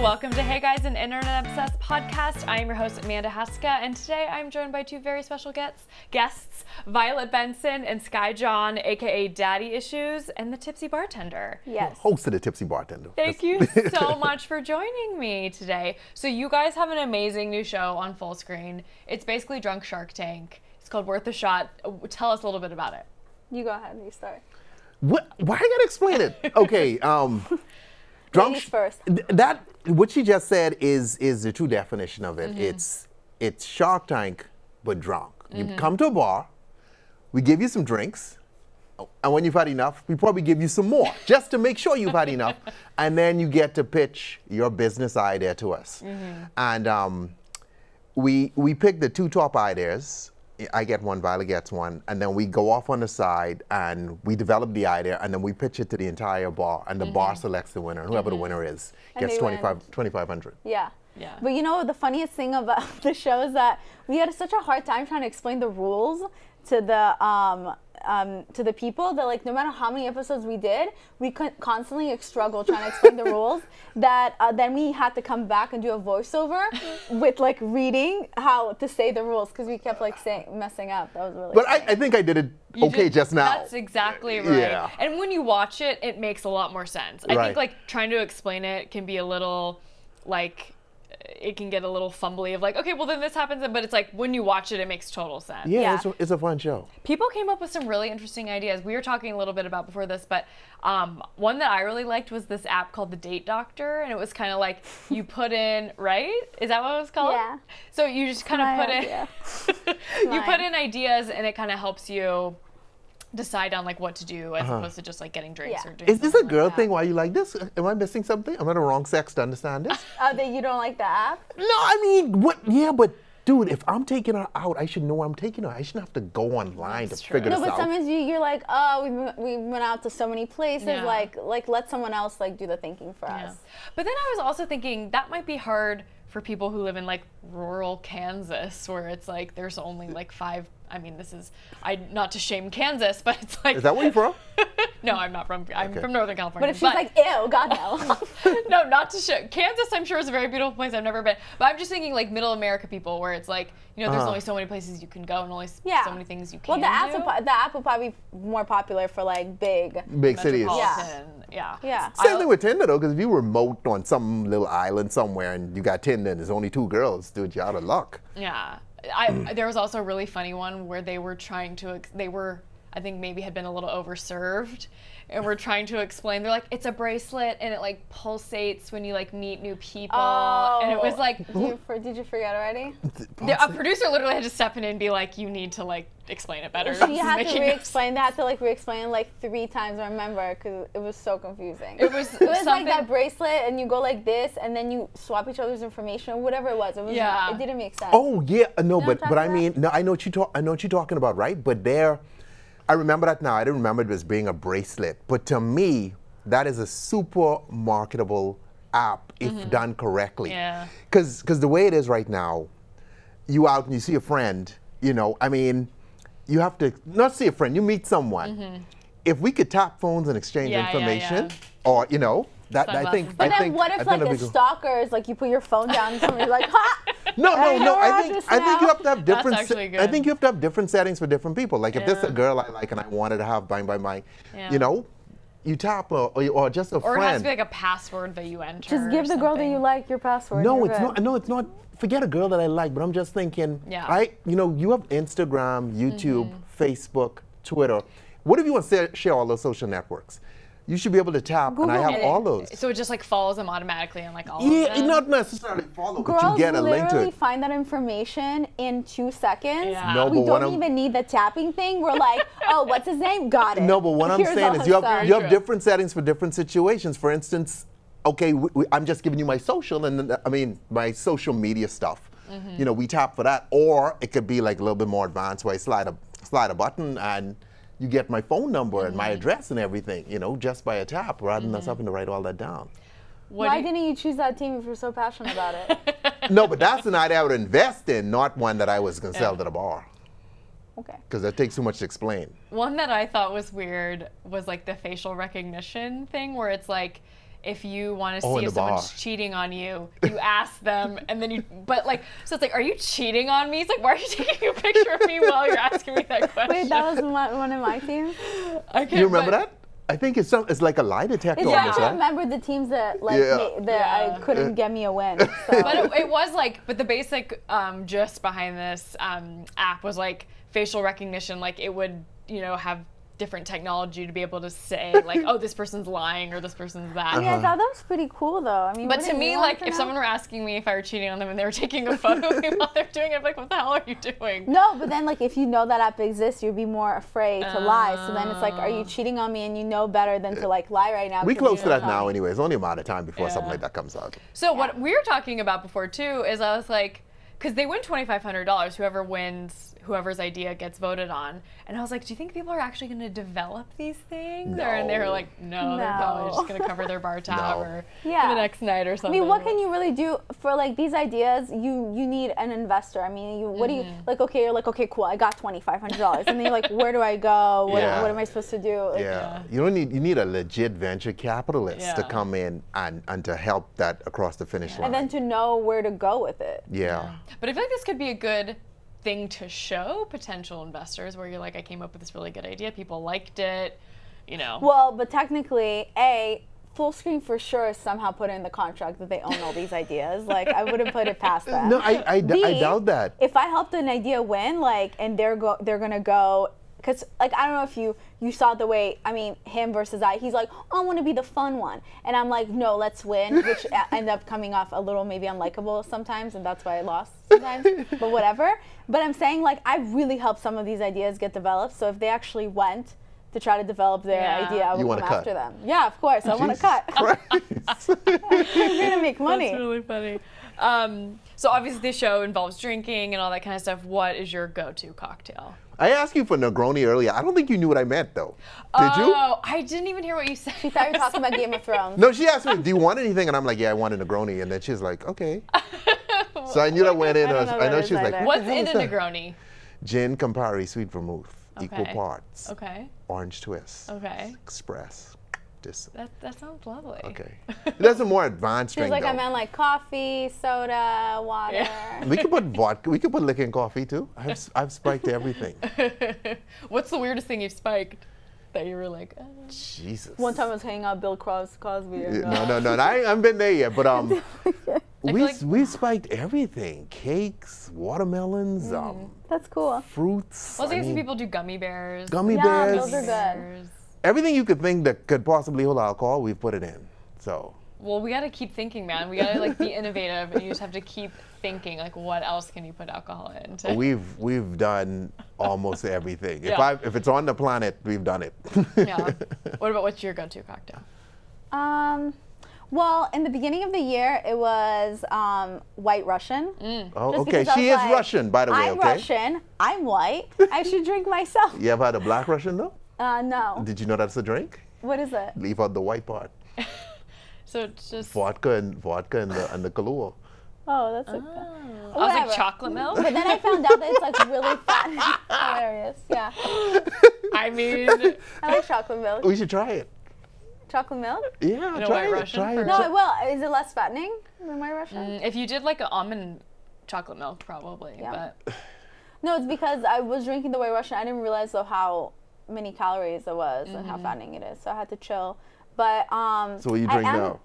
welcome to Hey Guys, an Internet Obsessed podcast. I am your host, Amanda Haska, and today I'm joined by two very special guests, Violet Benson and Sky John, aka Daddy Issues, and the Tipsy Bartender. Yes. Host of the Tipsy Bartender. Thank you so much for joining me today. So you guys have an amazing new show on Full Screen. It's basically Drunk Shark Tank. It's called Worth a Shot. Tell us a little bit about it. You go ahead, you start. What? Why I gotta explain it? Okay. Ladies first. That what she just said is the true definition of it. Mm-hmm. It's Shark Tank but drunk. You come to a bar, we give you some drinks, and when you've had enough, we probably give you some more just to make sure you've had enough, and then you get to pitch your business idea to us. And we pick the two top ideas. I get one, Violet gets one, and then we go off on the side and we develop the idea, and then we pitch it to the entire bar, and the bar selects the winner, and whoever the winner is gets $2,500. Yeah. Yeah. But you know, the funniest thing about the show is that we had such a hard time trying to explain the rules to the people that, like, no matter how many episodes we did, we could constantly struggle trying to explain the rules, that then we had to come back and do a voiceover with, like, reading how to say the rules, because we kept, like, messing up. That was really But funny. I think I did it okay just now. That's exactly right. Yeah. And when you watch it, it makes a lot more sense. I Right. think, like, trying to explain it can be a little, like, it can get a little fumbly of like, okay, well then this happens, but it's like when you watch it, it makes total sense. Yeah, Yeah. it's a fun show. People came up with some really interesting ideas. We were talking a little bit about before this, but one that I really liked was this app called the Date Doctor, and it was kind of like you put in, right? Is that what it was called? Yeah. So you just kind of put in, you put in ideas, and it kind of helps you decide on like what to do as opposed to just like getting drinks Yeah. or doing Is this a something girl like thing? that. Why you like this? Am I missing something? Am I the wrong sex to understand this? That you don't like the app? No, I mean, what? Yeah, but dude, if I'm taking her out, I should know where I'm taking her. I shouldn't have to go online That's to true. figure No, this but out. sometimes you're like, oh, we went out to so many places. Yeah. Like let someone else like do the thinking for Yeah. us. But then I was also thinking that might be hard for people who live in like rural Kansas, where it's like there's only like 5. I mean, not to shame Kansas, but it's like. Is that where you're from? No, I'm not from. I'm Okay. from Northern California. But if she's like, ew, God no. no, not to show. Kansas, I'm sure, is a very beautiful place. I've never been. But I'm just thinking like middle America people, where it's like, you know, there's only so many places you can go and only so many things you can Well, do. the app will probably be more popular for like big. Big cities. Metropolitan, yeah. Yeah. Same thing with Tinder though, because if you were remote on some little island somewhere and you got Tinder and there's only 2 girls, dude, you're out of luck. Yeah. There was also a really funny one where they were trying to, I think maybe had been a little overserved, and were trying to explain, they're like, it's a bracelet and it like pulsates when you like meet new people. And it was like, Did you forget already? a producer literally had to step in and be like, you need to like explain it better. She This is had to making no re-explain. They had to like re-explain it like 3 times. I remember because it was so confusing. It was like something- that bracelet, and you go like this, and then you swap each other's information, whatever it was. It was Yeah. it didn't make sense. Oh yeah, no, what I'm but I talking mean, no, I know what you're talking about, right? But I remember that now. I didn't remember it as being a bracelet, but to me, that is a super marketable app if done correctly. Yeah. Because the way it is right now, you out and you see a friend, you know, I mean, you have to not see a friend, you meet someone. If we could tap phones and exchange Yeah, yeah, information, yeah. or you know, that I think. Sunglasses. But I then think, what I if think like that'd a be good. stalker is like you put your phone down and somebody's like, ha! No, I know I our think address I think you now. have to have different. actually good. I think you have to have different settings for different people. Like if this is a Yeah. girl I like and I wanted to have bang, Yeah. you know, you tap or just a Or it friend. has to be like a password that you enter. Just give the girl that you like your password. No, You're it's good. not. No, it's not. Forget a girl that I like, but I'm just thinking. Yeah. Right? You know, you have Instagram, YouTube, Facebook, Twitter. What if you want to share all those social networks? You should be able to tap, and I Google have it. all those. So it just like follows them automatically on like all of Yeah, them. not necessarily follow, but Girls you get a link to literally it. find that information in 2 seconds. Yeah. No, We but what don't I'm- even need the tapping thing. We're like, oh, what's his name? Got it. No, but what I'm Here's saying all is his you stuff. have true. different settings for different situations. For instance, okay, I'm just giving you my social and I mean my social media stuff. You know, we tap for that, or it could be like a little bit more advanced where I slide a button and you get my phone number and my address and everything. You know, just by a tap, rather than us having to write all that down. Why didn't you choose that team if you're so passionate about it? No, but that's an idea I would invest in, not one that I was going to sell to the bar. Okay. Because that takes too much to explain. One that I thought was weird was like the facial recognition thing, where it's like, if you want to Oh, see in if the bar. someone's cheating on you, you ask them, and then but like, so it's like, are you cheating on me? It's like, why are you taking a picture of me while you're asking me that question? Wait, that was one of my teams. I can't, You remember but- that? I think it's like a lie detector Yeah, almost, I right? remember the teams that like Yeah. Yeah. I couldn't get me a win. So. But it was like, but the basic gist behind this app was like facial recognition. Like it would, have different technology to be able to say like, oh, this person's lying or this person's that. I mean, I thought that was pretty cool though. I mean, But to wouldn't me, you want like, to if know? someone were asking me if I were cheating on them and they were taking a photo of me while they're doing it, I'm like, what the hell are you doing? No, but then like if you know that app exists, you'd be more afraid to lie. So then it's like, are you cheating on me and you know better than to like lie right now? We because close you to don't that tell now me. anyway. It's only a matter of time before something Yeah. like that comes out. So what we were talking about before too is I was like, because they win $2,500, whoever's idea gets voted on, and I was like, do you think people are actually going to develop these things? And they were No. like, no, they're probably No. just going to cover their bar tab or Yeah. the next night or I something. mean, what can you really do for like these ideas? You need an investor. I mean, what do you like? Okay, you're like, okay, cool, I got $2,500, and then you're like, where do I go? What, Yeah. what am I supposed to do? Like, Yeah. You need a legit venture capitalist to Yeah. come in and to help that across the finish line. And then to know where to go with it. yeah. But I feel like this could be a good thing to show potential investors where you're like, I came up with this really good idea. People liked it, Well, but technically, Fullscreen for sure is somehow put in the contract that they own all these ideas. Like, I wouldn't put it past them. No, I B, doubt that. If I helped an idea win, like, and they're gonna go, because like I don't know if you saw the way, I mean, him versus he's like, oh, I want to be the fun one, and I'm like, no, let's win, which end up coming off a little maybe unlikable sometimes, and that's why I lost sometimes. But whatever. But I'm saying like I really helped some of these ideas get developed. So if they actually went to try to develop their Yeah. idea, I You would wanna come cut. after them. Yeah, of course, I want to Jesus cut. Christ. I'm gonna make money. That's really funny. So obviously the show involves drinking and all that kind of stuff. What is your go-to cocktail? I asked you for Negroni earlier. I don't think you knew what I meant though. Did you? Oh, I didn't even hear what you said. She thought you were talking about Game of Thrones. No, she asked me, do you want anything? And I'm like, yeah, I want a Negroni. And then she's like, okay. So I knew that went in. I don't know I what know it she's is like, either. what What's the hell in is a that? Negroni? Gin, Campari, sweet vermouth, equal Okay. parts. Okay. Orange twist. Okay. Express. This. That sounds lovely. Okay. That's a more advanced She was drink like, though. I meant like coffee, soda, water. Yeah. We could put vodka. We could put liquor in coffee too. I've spiked everything. What's the weirdest thing you've spiked that you were like, Jesus. One time I was hanging out with Bill Cosby. Yeah, And, no. I haven't been there yet, but like- we spiked everything: cakes, watermelons, that's cool. fruits. well, I I see mean, people do gummy bears. gummy Yeah, bears. those are good. Bears. Everything you could think that could possibly hold alcohol, we've put it in. So Well, we got to keep thinking, man. We got to like be innovative, and you just have to keep thinking, like, what else can you put alcohol in? to- we've done almost everything. Yeah. If it's on the planet, we've done it. Yeah. What about what's your go-to cocktail? Well, in the beginning of the year, it was White Russian. Oh, Just okay. because I She was is like, Russian, by the way. I'm Okay. Russian. I'm white. I should drink myself. You ever had a black Russian though? No. Did you know that's a drink? What is it? Leave out the white part. So it's just. Vodka and the Kahlua. Oh, that's a, I was whatever. like chocolate milk. But then I found out that it's like really fat. Hilarious. Yeah. I mean, I like chocolate milk. We should try it. Chocolate milk? Yeah, a try White it. Russian Try for- it. No, it will. Is it less fattening than White Russian? if you did like an almond chocolate milk, probably. Yeah. But No, it's because I was drinking the White Russian. I didn't realize though how many calories it was and how fattening it is. So I had to chill. But So what you drink now?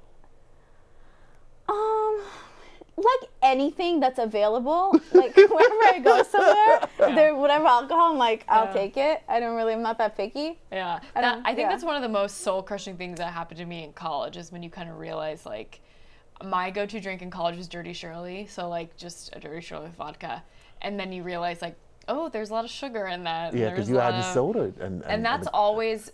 Like anything that's available, like wherever I go somewhere, if there whatever alcohol, I'm like, I'll Yeah. take it. I'm not that picky. yeah, I that, don't- I think yeah. that's one of the most soul-crushing things that happened to me in college is when you kind of realize like my go-to drink in college was Dirty Shirley, so like just a Dirty Shirley with vodka, and then you realize like, oh, there's a lot of sugar in that. Yeah, there's because a you lot add the of- soda. And that's always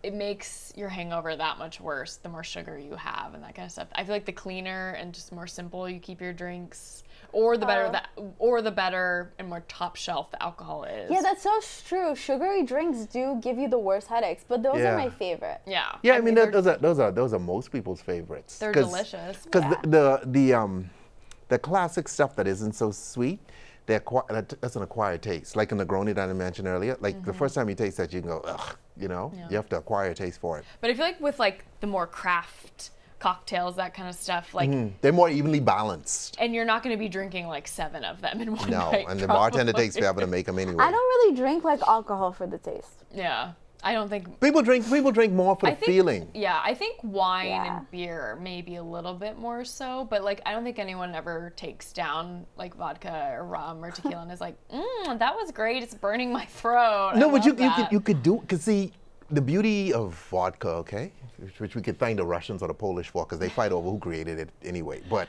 it makes your hangover that much worse the more sugar you have and that kind of stuff. I feel like the cleaner and just more simple you keep your drinks, or the better and more top shelf the alcohol is. Yeah, that's so true. Sugary drinks do give you the worst headaches, but those Yeah. are my favorite. yeah. Yeah, I mean they're- those are most people's favorites. They're delicious. Because Yeah. the classic stuff that isn't so sweet, that's an acquired taste. Like a Negroni that I mentioned earlier. Like the first time you taste that, you can go, ugh. You know, Yeah. you have to acquire a taste for it. But I feel like with like the more craft cocktails, that kind of stuff. Like, They're more evenly balanced. and you're not going to be drinking like 7 of them in one No, night. and the bartender probably. takes forever to make them anyway. I don't really drink like alcohol for the taste. Yeah, I don't think. People drink more for I the think, feeling. Yeah, I think wine Yeah. and beer maybe a little bit more so, but like I don't think anyone ever takes down like vodka or rum or tequila and is like, that was great. It's burning my throat. No, I but love you that." could do, because see, the beauty of vodka, okay, which we could thank the Russians or the Polish for, because they fight over who created it anyway. But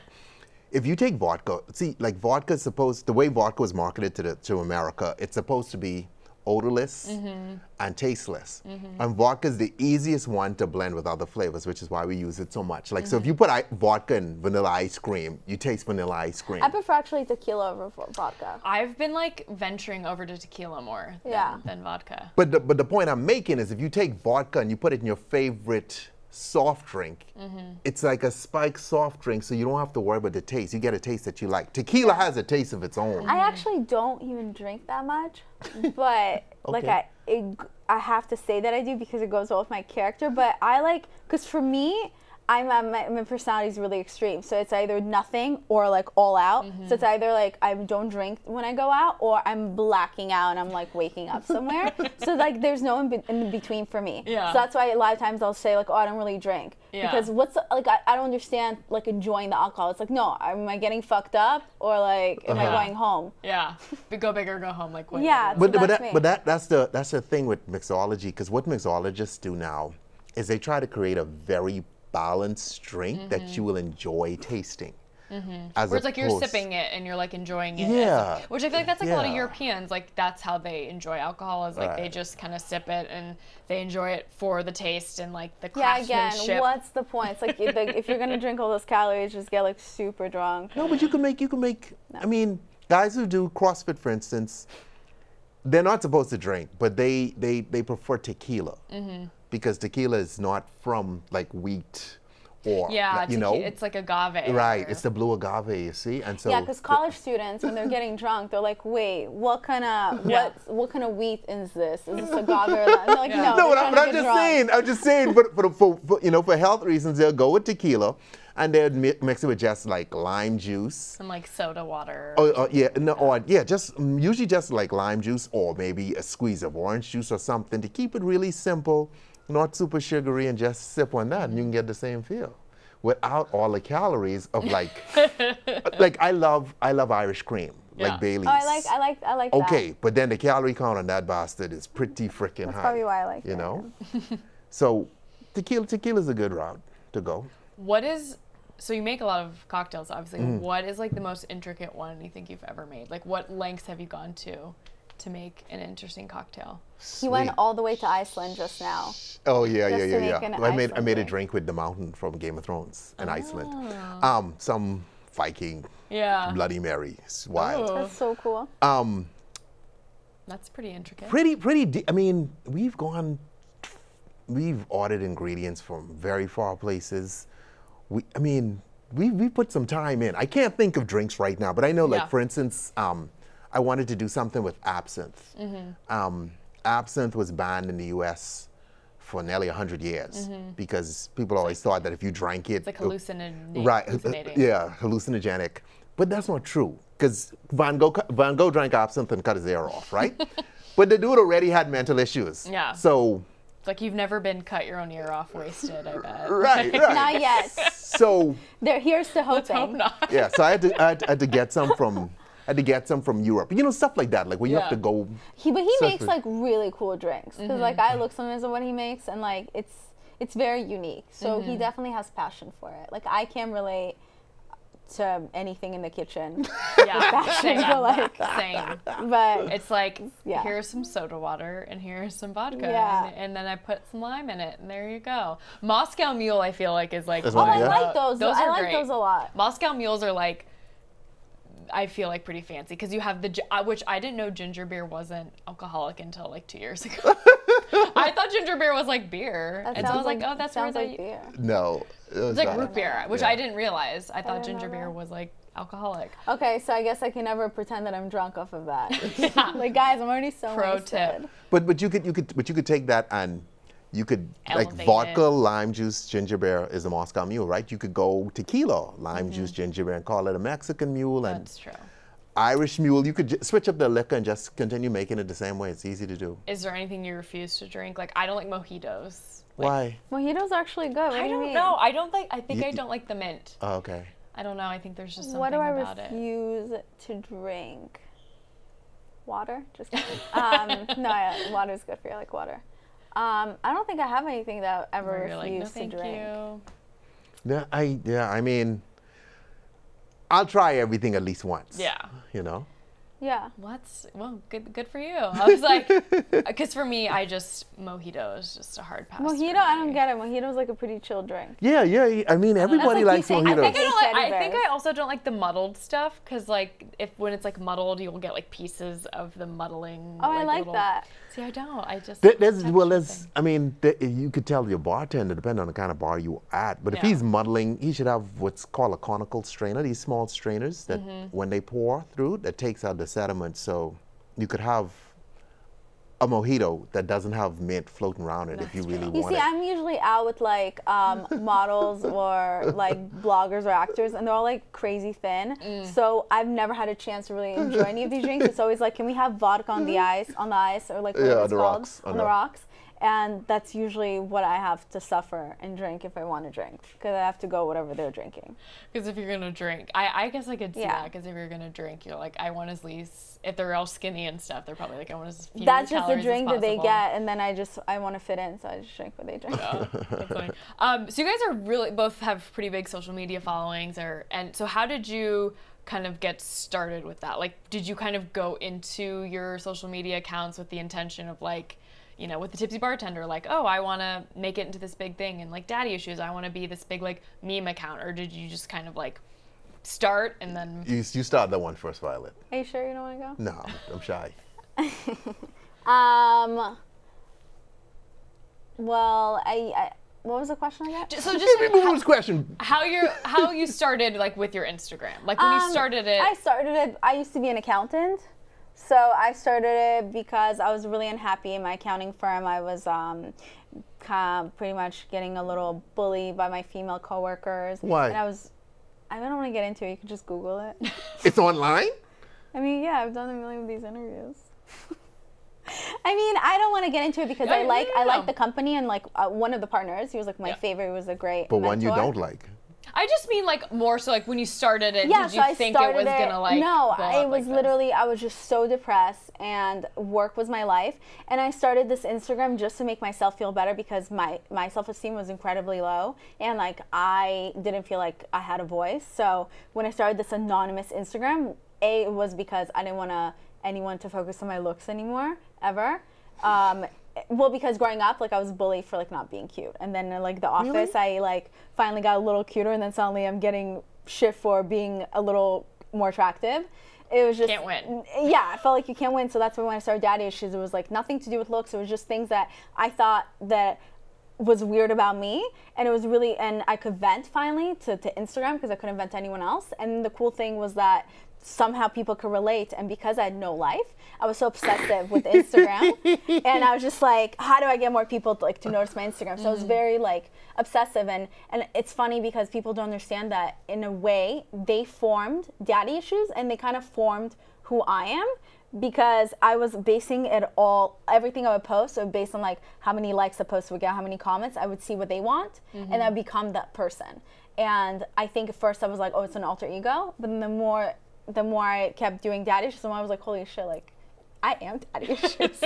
if you take vodka, see, like vodka is supposed, the way vodka was marketed to America, it's supposed to be odorless and tasteless. And vodka is the easiest one to blend with other flavors, which is why we use it so much. Like, so if you put vodka in vanilla ice cream, you taste vanilla ice cream. I prefer actually tequila over vodka. I've been like venturing over to tequila more than vodka. But the point I'm making is, if you take vodka and you put it in your favorite soft drink, it's like a spiked soft drink, so you don't have to worry about the taste. You get a taste that you like. Tequila has a taste of its own. I actually don't even drink that much, but like Okay. I have to say that I do because it goes well with my character. But I like, because for me, my personality is really extreme. So it's either nothing or like all out. So it's either like I don't drink when I go out, or I'm blacking out and I'm like waking up somewhere. So like there's no in between for me. Yeah. So that's why a lot of times I'll say like, oh, I don't really drink. Yeah. Because what's like I don't understand like enjoying the alcohol. It's like, no, am I getting fucked up or like am I going home? Yeah, but go big or go home. Like what? Yeah. But So that's me. that's the thing with mixology, because what mixologists do now is they try to create a very balanced drink that you will enjoy tasting. As Where it's like you're opposed- sipping it and you're like enjoying it. Yeah. Which I feel like that's like a lot of Yeah. Europeans, like that's how they enjoy alcohol, is like they Right. just kind of sip it and they enjoy it for the taste and like the Yeah, craftsmanship. again, what's the point? It's like if you're gonna drink all those calories, just get like super drunk. No, but you can make. I mean, guys who do CrossFit, for instance, they're not supposed to drink, but they prefer tequila because tequila is not from like wheat or Yeah, you know, it's like agave. right. or- It's the blue agave, you see, and so Yeah, because college students, when they're getting drunk, they're like, "Wait, what kind of what kind of wheat is this? Is this agave?" Or that? And they're like, Yeah. "No, No, they're but trying to I'm get just drunk." saying. I'm just saying. For you know, for health reasons, they'll go with tequila, and they'll mix it with just like lime juice. Some like soda water. Oh, yeah, no, or yeah, just usually just like lime juice, or maybe a squeeze of orange juice or something to keep it really simple, not super sugary, and just sip on that, and you can get the same feel, without all the calories of like, like I love Irish cream, Yeah. like Bailey's. Oh, I like that. Okay, but then the calorie count on that bastard is pretty freaking high. That's probably why I like you it. know. So, tequila's a good route to go. What is, so you make a lot of cocktails, obviously. Mm. What is like the most intricate one you think you've ever made? Like what lengths have you gone to make an interesting cocktail? He went Sweet. all the way to Iceland just now. Oh yeah, Just yeah, to yeah, make yeah. an I made Iceland a drink. drink with the mountain from Game of Thrones in Iceland. Some Viking Yeah. Bloody Mary. It's wild. Oh. That's so cool. That's pretty intricate. I mean, we've ordered ingredients from very far places. We put some time in. I can't think of drinks right now, but I know, like Yeah. for instance, I wanted to do something with absinthe. Absinthe was banned in the U.S. for nearly 100 years because people always thought that if you drank it, It's like hallucinating. right, hallucinating. yeah, hallucinogenic. But that's not true, because Van Gogh drank absinthe and cut his ear off, right? But the dude already had mental issues. Yeah. So, It's like you've never been cut your own ear off wasted, I bet. right. Not yet. So, Here's to hoping. Let's hope not. yeah. So I had to get some from Europe. You know, stuff like that, like where you have Yeah. to go. He Separate. makes like really cool drinks because like I look sometimes at what he makes and like it's very unique. So he definitely has passion for it. Like I can relate to anything in the kitchen, Yeah. Same. but like Same. but It's like, Yeah. here's some soda water and here's some vodka. Yeah. And then I put some lime in it and there you go. Moscow Mule, I feel like, is like That's oh, one I Yeah. like those. Those I are like great. those a lot. Moscow Mules are like, I feel like pretty fancy because you have which I didn't know ginger beer wasn't alcoholic until like 2 years ago. I thought ginger beer was like beer. That And so I was sounds like, oh, that's where sounds they, like beer. No. it's like root beer, which Yeah. I didn't realize. I thought didn't know ginger beer that. was like alcoholic. Okay, so I guess I can never pretend that I'm drunk off of that. Like guys, I'm already so Pro wasted. tip. But you could take that and You could, Elevate like vodka, it. lime juice, ginger beer is a Moscow Mule, right? You could go tequila, lime juice, ginger beer, and call it a Mexican Mule. And That's true. Irish Mule, you could switch up the liquor and just continue making it the same way. It's easy to do. Is there anything you refuse to drink? Like, I don't like mojitos. Like, Why? Mojitos are actually good. What I do you don't mean? know. I think I don't like the mint. Oh, okay. I don't know. I think there's just something What do I about it. refuse to drink? Water? Just kidding. Water's good for you. I like water. I don't think I have anything that I ever Where you're like, no, refused to thank drink. you. I mean, I'll try everything at least once. Yeah. You know? Yeah. Well, good for you. I was like, because for me, mojito is just a hard pass. Mojito, I don't get it. Mojito's like a pretty chill drink. Yeah. I mean, everybody like likes you saying, mojitos. I Teddy think bears. I also don't like the muddled stuff because like when it's like muddled, you will get like pieces of the muddling. Oh, I like little- that. See, I don't. I just. You could tell your bartender, depending on the kind of bar you're at, but if Yeah. he's muddling, he should have what's called a conical strainer, these small strainers that when they pour through, that takes out the sediment. So you could have a mojito that doesn't have mint floating around it if you really You want see, it. I'm usually out with like models or like bloggers or actors, and they're all like crazy thin. So I've never had a chance to really enjoy any of these drinks. It's always like, can we have vodka on the ice, or like whatever Yeah, it's the called, rocks, on the rocks. And that's usually what I have to suffer and drink if I want to drink, because I have to go whatever they're drinking. Because if you're gonna drink, I guess I could see Yeah. that. Because if you're gonna drink, you're like, I want as least. If they're all skinny and stuff, they're probably like, I want as few That's just the calories as drink that they possible. get, and then I want to fit in, so I just drink what they drink. Oh, that's funny. So you guys are really both have pretty big social media followings, and so how did you kind of get started with that? Like, did you kind of go into your social media accounts with the intention of like, you know, with the Tipsy Bartender, like, oh, I want to make it into this big thing, and like Daddy Issues, I want to be this big like meme account, or did you just kind of like start and then? You start that one first, Violet. Are you sure you don't want to go? No, I'm shy. Well, I what was the question again? So just Let me move this question. how you started like with your Instagram, like when you started it. I started it. I used to be an accountant, so I started it because I was really unhappy in my accounting firm. I was pretty much getting a little bullied by my female coworkers. Why? And I don't want to get into it. You can just Google it. It's online? I mean, yeah, I've done a million of these interviews. I mean, I don't want to get into it because I like the company, and like one of the partners, he was like my favorite. He was a great But one you mentor. don't like. I just mean like more so like when you started it, Yeah, did so you I think it was started gonna like no, blow it up was like this? literally I was just so depressed and work was my life, and I started this Instagram just to make myself feel better because my self-esteem was incredibly low, and like I didn't feel like I had a voice. So when I started this anonymous Instagram, it was because I didn't want anyone to focus on my looks anymore ever. Well, because growing up, like I was bullied for like not being cute, and then in like The Office, I like finally got a little cuter, and then suddenly I'm getting shit for being a little more attractive. It was just Can't win. Yeah, I felt like you can't win. So that's when I started Daddy Issues. It was like nothing to do with looks. It was just things that I thought that was weird about me, and it was really, and I could vent finally to Instagram because I couldn't vent to anyone else. And the cool thing was that somehow people could relate, and because I had no life, I was so obsessive with Instagram, and I was just like, how do I get more people to notice my Instagram? So I was very like obsessive, and it's funny because people don't understand that in a way they formed Daddy Issues, and they kind of formed who I am, because I was basing everything I would post, so based on like how many likes a post would get, how many comments, I would see what they want, and I'd become that person. And I think at first I was like, oh, it's an alter ego, but then the more I kept doing Daddy Issues, the more I was like, holy shit, like I am Daddy Issues.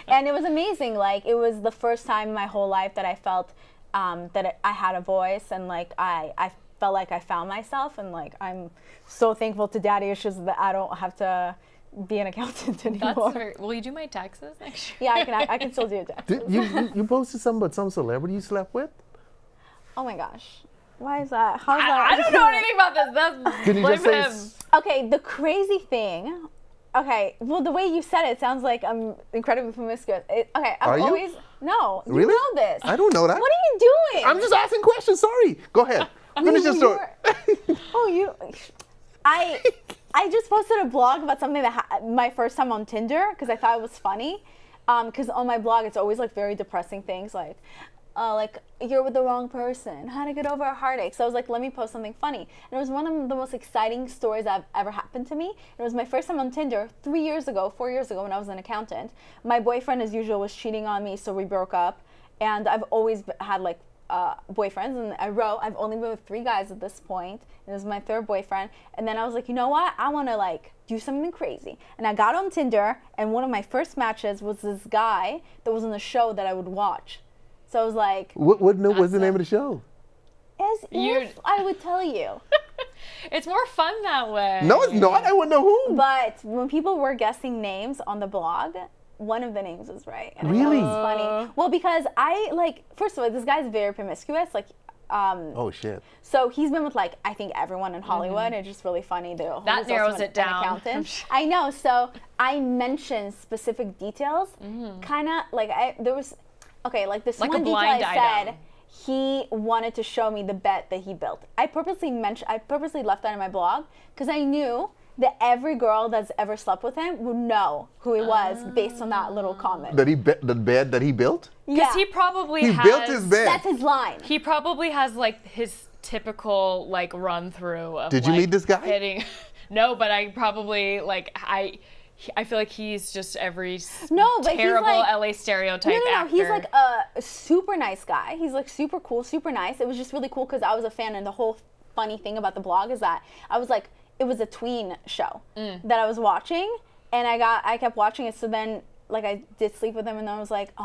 And it was amazing. Like it was the first time in my whole life that I felt that I had a voice, and like I felt like I found myself, and like I'm so thankful to Daddy Issues that I don't have to be an accountant anymore. Will you do my taxes next year? Yeah, I can still do that. You posted something about some celebrity you slept with? Oh my gosh. Why is that? How's that? I don't know anything about this. That's Can you blame just say him. Okay, the crazy thing. Okay, well, the way you said it sounds like I'm incredibly promiscuous. Okay, Are I'm you? always no. You Really? know this. I don't know that. What are you doing? I'm just asking questions. Sorry. Go ahead. Finish your story. I just posted a blog about something that my first time on Tinder because I thought it was funny. because on my blog it's always like very depressing things like you're with the wrong person, how to get over a heartache. So I was like, let me post something funny. And it was one of the most exciting stories that have ever happened to me. It was my first time on Tinder 4 years ago when I was an accountant. My boyfriend, as usual, was cheating on me, so we broke up. And I've always had like boyfriends, and I wrote, I've only been with 3 guys at this point. It was my 3rd boyfriend. And then I was like, you know what? I want to like do something crazy. And I got on Tinder, and one of my first matches was this guy that was on the show that I would watch. So I was like, what's the name of the show? As if I would tell you. It's more fun that way. No, it's not. I wouldn't know who. But when people were guessing names on the blog, one of the names was right. And Really? I thought it was funny. Well, because I like, first of all, this guy's very promiscuous. Like, Oh shit. so he's been with like I think everyone in Hollywood. It's just really funny. That narrows it down. Accountant. I know. So I mentioned specific details. Kind of like there was. Okay, like this like one a detail blind I item. said, he wanted to show me the bet that he built. I purposely left that in my blog because I knew that every girl that's ever slept with him would know who he was based on that little comment. The bed that he built? Because he probably He has, built his bed. That's his line. He probably has like his typical like run through of Did you like, meet this guy? hitting. No, but I probably like I feel like he's just every but terrible he's like, LA stereotype No, actor. he's like a super nice guy. He's like super cool, super nice. It was just really cool because I was a fan, and the whole funny thing about the blog is that I was like, it was a tween show that I was watching, and I kept watching it. So then, like, I did sleep with him, and then I was like,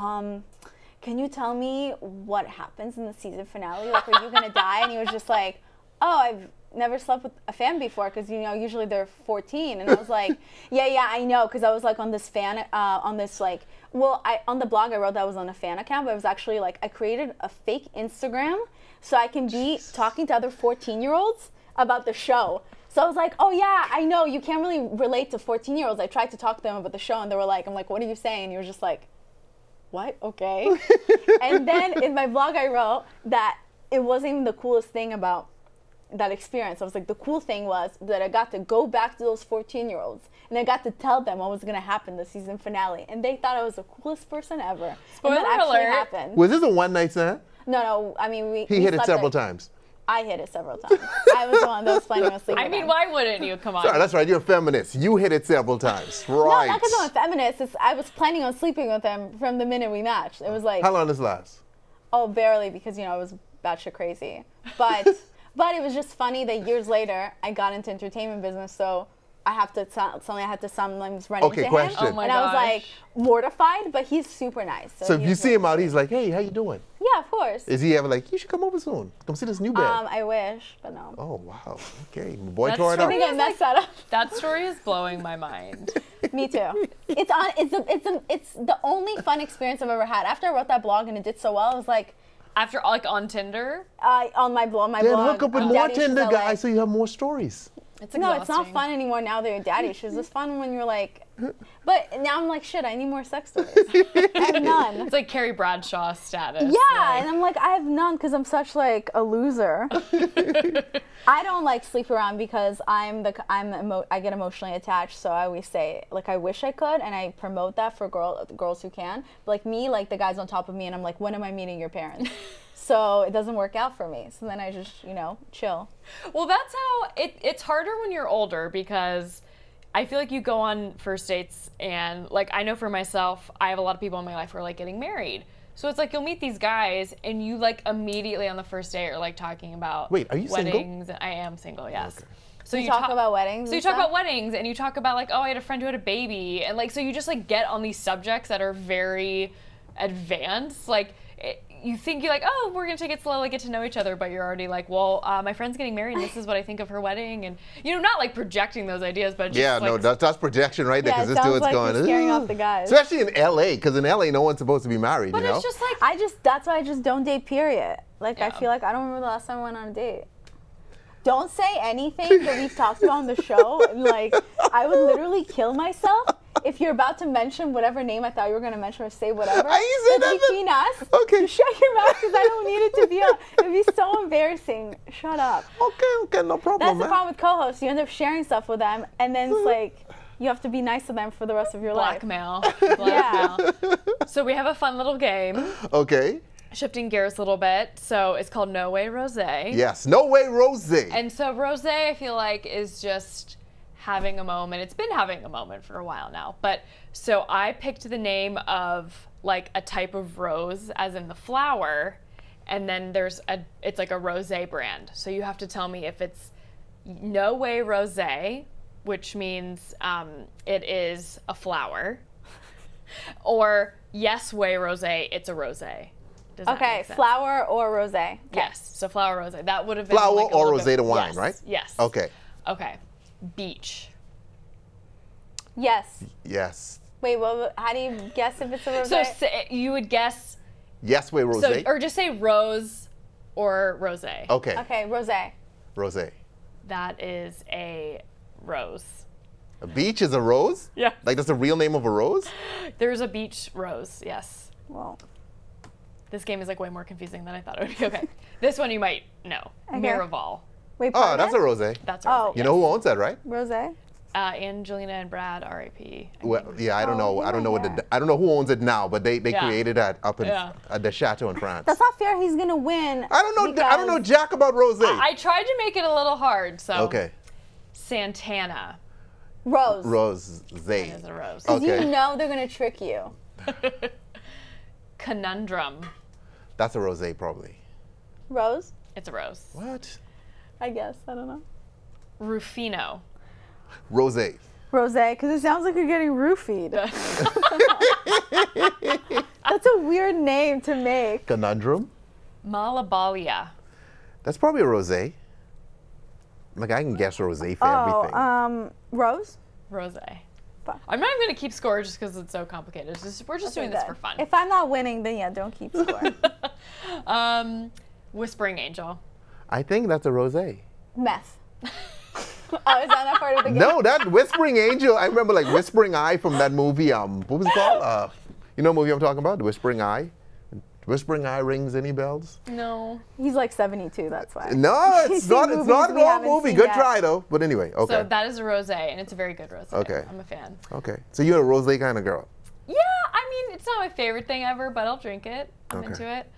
can you tell me what happens in the season finale? Like, are you gonna die? And he was just like, oh, I've never slept with a fan before because usually they're 14. And I was like, yeah, I know, because I was like on this fan on this like, well, on the blog I wrote that I was on a fan account, but it was actually like I created a fake Instagram so I can be talking to other 14-year-olds about the show. So I was like, oh yeah, I know you can't really relate to 14-year-olds. I tried to talk to them about the show, and they were like, I'm like, what are you saying? And you were just like, what? Okay. And then in my blog I wrote that it wasn't even the coolest thing about that experience. I was like, the cool thing was that I got to go back to those 14-year-olds, and I got to tell them what was going to happen in the season finale, and they thought I was the coolest person ever. Spoiler and that actually alert. happened. Was this a one night stand? No, I mean He hit it several times. I hit it several times. I was the one that was planning on sleeping. I mean, with him. why wouldn't you? Come on. Sorry, that's right. You're a feminist. You hit it several times. Right. No, not because I'm a feminist. I was planning on sleeping with him from the minute we matched. It was like, How long does this last? oh, barely, because I was batshit crazy. But but it was just funny that years later I got into entertainment business, so I have to sometimes run Okay, into question. him. Oh my and I was gosh. like mortified, but he's super nice. So if he you was see really him out, sweet. he's like, hey, how you doing? Yeah, of course. Is he ever like, you should come over soon. Come see this new bed. I wish, but no. Oh, wow. Okay. My boy That's tore it I up. think I messed that up. That story is blowing my mind. Me too. It's the only fun experience I've ever had. After I wrote that blog and it did so well, I was like, After like on Tinder, on my blog, Then hook up with more Daddy Issues Tinder LA. guys so you have more stories. it's No, exhausting. it's not fun anymore now that you're daddy issues. It's fun when you're like, but now I'm like, shit, I need more sex stories. I have none. It's like Carrie Bradshaw status. Yeah, like- and I'm like, I have none because I'm such like a loser. I don't like sleep around because I get emotionally attached. So I always say like I wish I could, and I promote that for girls who can. But like me, like the guy's on top of me, and I'm like, when am I meeting your parents? So it doesn't work out for me. So then I just chill. Well, that's how it's harder when you're older because I feel like you go on first dates and like I know for myself, I have a lot of people in my life who are like getting married. So it's like you'll meet these guys and you like immediately on the first date are like talking about Wait, are you single? weddings. I am single, yes. Okay. So You talk about weddings. So you and talk stuff? about weddings and you talk about like, oh, I had a friend who had a baby, and like so you just like get on these subjects that are very advanced. Like you think you're like, oh, we're gonna take it slow, like get to know each other, but you're already like, well, my friend's getting married, and this is what I think of her wedding, and not like projecting those ideas, but just Yeah, like, no, that's projection right there Yeah, because it this sounds dude's like going, you're scaring off "Ooh." the guys. Especially in LA, because in LA, no one's supposed to be married, But you know? it's just like That's why I just don't date, period. Like, I Yeah. feel like I don't remember the last time I went on a date. Don't say anything that we've talked about on the show. Like, I would literally kill myself if you're about to mention whatever name I thought you were going to mention or say whatever. You said That's that- between us. Okay. You shut your mouth because I don't need it to be it'd be so embarrassing. Shut up. Okay, no problem, That's the man. problem with co-hosts. You end up sharing stuff with them, and then it's like, You have to be nice to them for the rest of your life. Blackmail. Blackmail. So we have a fun little game. Okay. Shifting gears a little bit. So it's called No Way Rosé. Yes. No way, Rosé. And so rosé, I feel like, is just having a moment. It's been having a moment for a while now. But so I picked the name of like a type of rose, as in the flower, and then it's like a rosé brand. So you have to tell me if it's No Way Rosé, which means it is a flower, or Yes Way Rosé, it's a rosé. Does that Okay, make sense? flower or rosé. Okay. Yes, so flower rosé. That would have been Flower like a or little rosé bit- to wine, yes, right? Yes. Okay. Okay. Beach. Yes. Yes. Wait, how do you guess if it's a rosé? So you would guess, Yes way, so, Rosé. or just say rose or rosé. Okay. Okay, rosé. Rosé. That is a rose. A beach is a rose? Yeah. Like that's the real name of a rose? There's a beach rose, yes. Well, This game is like way more confusing than I thought it would be. Okay. This one you might know. Okay. Miraval. wait, Oh, pardon? that's a rosé. That's a rose. Oh. You know who owns that, right? Rosé? Angelina and Brad, R.I.P. Well, yeah, I don't know. you I don't know know that. I don't know who owns it now, but they Yeah. created that up in Yeah. at the chateau in France. That's not fair. He's gonna win. I don't know. I don't know because- jack about rosé. I tried to make it a little hard, so. Okay. Santana Rose. Rosé. is a rose. Because Okay. you know they're gonna trick you. Conundrum. That's a rosé probably. Rose? It's a rose. What? I guess. I don't know. Rufino. Rosé. Rosé, because it sounds like you're getting roofied. That's a weird name to make. Conundrum. Malabalia. That's probably a rosé. Like I can guess rosé for everything. Rose? Rose. Fuck. I'm not even going to keep score just because it's so complicated. We're just doing this Okay. for fun. If I'm not winning, then yeah, don't keep score. Whispering Angel. I think that's a rosé. Meth. Oh, is that not part of the game? No, that Whispering Angel. I remember like Whispering Eye from that movie. What was it called? You know what movie I'm talking about? The Whispering Eye. Whispering Eye rings any bells? No. He's like 72, that's why. No, He's it's seen not. It's movies not an we old haven't movie. seen Good yet. try though. But anyway, okay. So that is a rose, and it's a very good rose. Okay. I'm a fan. Okay. So you're a rosé kind of girl. Yeah, I mean, it's not my favorite thing ever, but I'll drink it. I'm Okay. into it.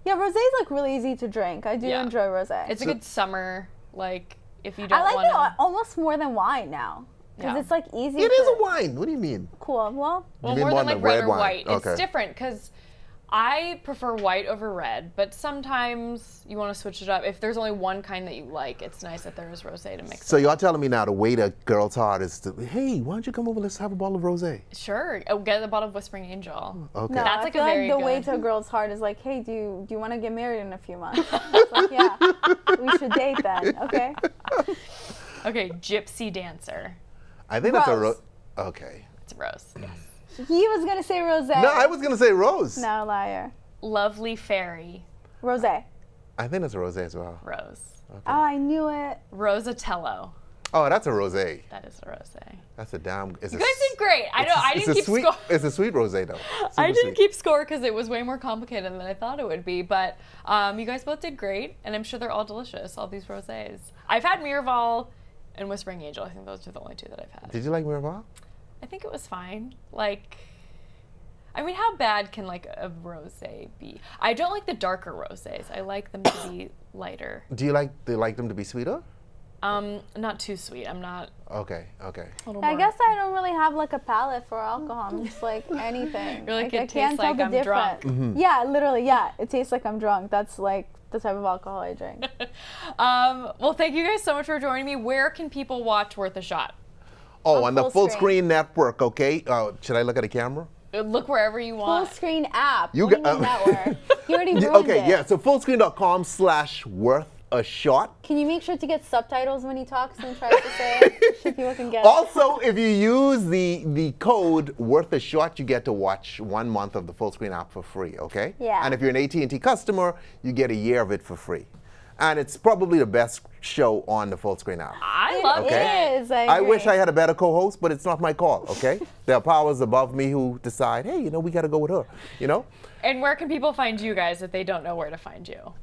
Yeah, rosé is like really easy to drink. I do Yeah. enjoy rosé. It's a So- good summer, like, if you don't I like want it almost more than wine now. Because Yeah. it's like easy It to... is a wine. What do you mean? Cool. Well, Well, You mean more more than than like red red or wine. white. Okay. It's different because I prefer white over red, but sometimes you want to switch it up. If there's only one kind that you like, it's nice that there is rosé to mix So it. y'all telling me now the way a girl's heart is to, hey, why don't you come over? Let's have a bottle of rosé. Sure. Oh, get a bottle of Whispering Angel. Okay. no, That's I like feel a like very the way good- to a girl's heart is like, hey, do you want to get married in a few months? It's like, yeah, we should date then, okay? Okay, Gypsy Dancer. I think that's a Rose. Okay. It's a rose. Yes. He was going to say rosé. No, I was gonna say rose. No, liar. Lovely Fairy. Rosé. I think that's a rosé as well. Rose. Oh, I knew it. Rosatello. Oh, that's a rosé. That is a rosé. That's a damn. It's You guys did great. I didn't keep sweet, score. It's a sweet rosé though. I Super didn't sweet. keep score because it was way more complicated than I thought it would be. But you guys both did great, and I'm sure they're all delicious. All these rosés. I've had Miraval and Whispering Angel. I think those are the only two that I've had. Did you like Miraval? I think it was fine. Like, I mean, how bad can like a rosé be? I don't like the darker rosés. I like them to be lighter. Do you like them to be sweeter? Not too sweet. I'm not. Okay. Okay. A little I more- guess I don't really have like a palate for alcohol. I'm just like anything. You're like, I it can't tastes tell like the I'm difference. drunk. Mm-hmm. Yeah, literally, yeah. It tastes like I'm drunk. That's like the type of alcohol I drink. Well, thank you guys so much for joining me. Where can people watch Worth a Shot? Oh, On on the full full screen. screen network. Okay. Should I look at the camera? Look wherever you Full want. screen app. You What do you got- mean network? You already ruined Okay. it. Yeah. So fullscreen.com/worthashot. Can you make sure to get subtitles when he talks and tries to say it? So people can get it? Also, if you use the code worth a shot, you get to watch 1 month of the full screen app for free. Okay. Yeah. And if you're an AT&T customer, you get a year of it for free. And it's probably the best show on the full screen app. I love Okay. it. It is. I wish I had a better co-host, but it's not my call, okay? There are powers above me who decide, hey, we got to go with her, And where can people find you guys if they don't know where to find you?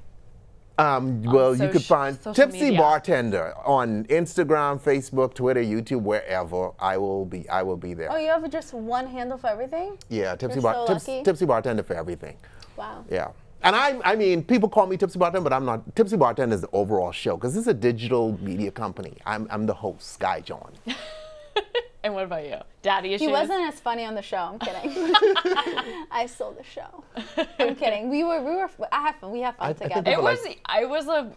Well, you could find social Tipsy media. Bartender on Instagram, Facebook, Twitter, YouTube, wherever. I will be there. Oh, you have just one handle for everything? Yeah, Tipsy, You're so lucky. Tipsy Bartender for everything. Wow. Yeah. And I mean, people call me Tipsy Bartender, but I'm not. Tipsy Bartender is the overall show because this is a digital media company. I'm the host, Sky John. And what about you? Daddy issues? He wasn't as funny on the show. I'm kidding. I stole the show. I'm kidding. We had fun. We had fun I think together.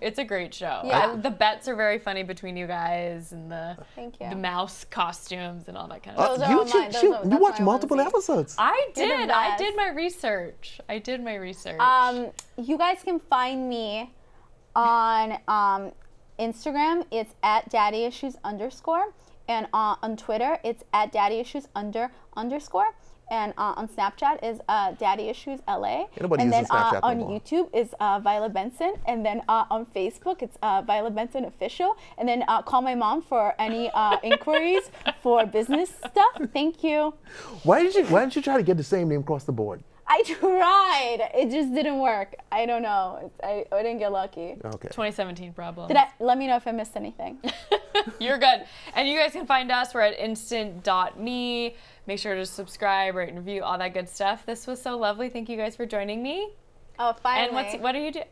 It's a great show. Yeah. The bets are very funny between you guys and Thank you. the mouse costumes and all that kind of stuff. Those are all mine. That's You watch my multiple onesie. episodes. I You're the did. I best. did my research. You guys can find me on Instagram. It's at daddyissues_. And on Twitter, it's at daddyissues_. And on Snapchat is daddyissuesLA. Nobody and then uses Snapchat on no more. YouTube is Viola Benson. And then on Facebook, it's Viola Benson Official. And then call my mom for any inquiries for business stuff. Thank you. Why didn't you try to get the same name across the board? I tried. It just didn't work. I don't know. I didn't get lucky. Okay. 2017 problem. Let me know if I missed anything. You're good. And you guys can find us. We're at instant.me. Make sure to subscribe, rate, and review, all that good stuff. This was so lovely. Thank you guys for joining me. Oh, finally. And what are you doing?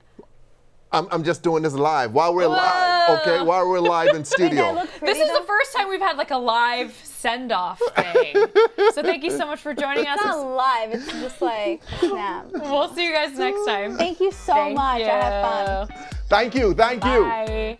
I'm just doing this live while we're live. Okay, while we're live in I studio. look This pretty, is though? the first time we've had like a live send-off thing. So thank you so much for joining us. It's not live. It's just like snap. We'll see you guys next time. Thank you so much. I had fun. Thank you. Bye.